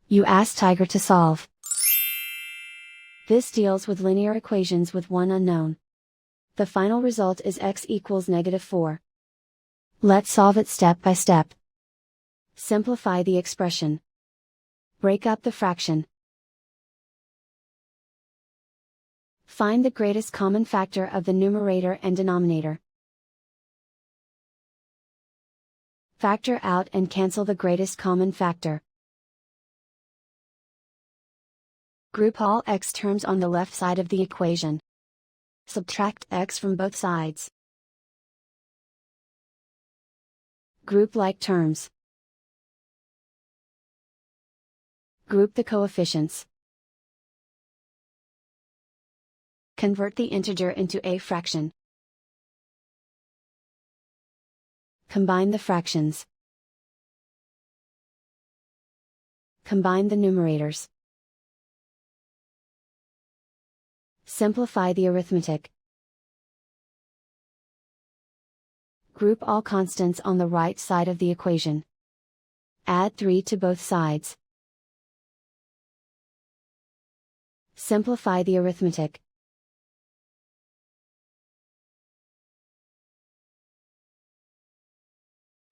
You ask Tiger to solve. This deals with linear equations with one unknown. The final result is x equals -4. Let's solve it step by step. Simplify the expression. Break up the fraction. Find the greatest common factor of the numerator and denominator. Factor out and cancel the greatest common factor. Group all x terms on the left side of the equation. Subtract x from both sides. Group like terms. Group the coefficients. Convert the integer into a fraction. Combine the fractions. Combine the numerators. Simplify the arithmetic. Group all constants on the right side of the equation. Add 3 to both sides. Simplify the arithmetic.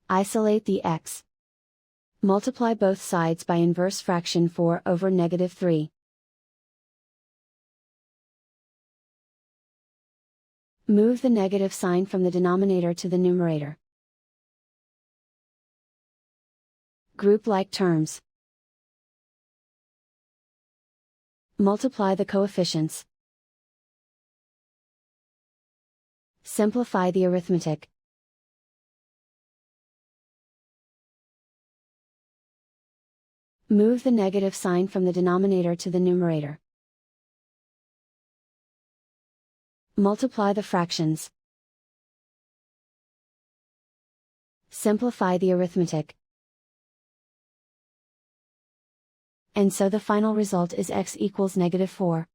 Isolate the x. Multiply both sides by inverse fraction 4 over -3. Move the negative sign from the denominator to the numerator. Group like terms. Multiply the coefficients. Simplify the arithmetic. Move the negative sign from the denominator to the numerator. Multiply the fractions. Simplify the arithmetic. And so the final result is x equals -4.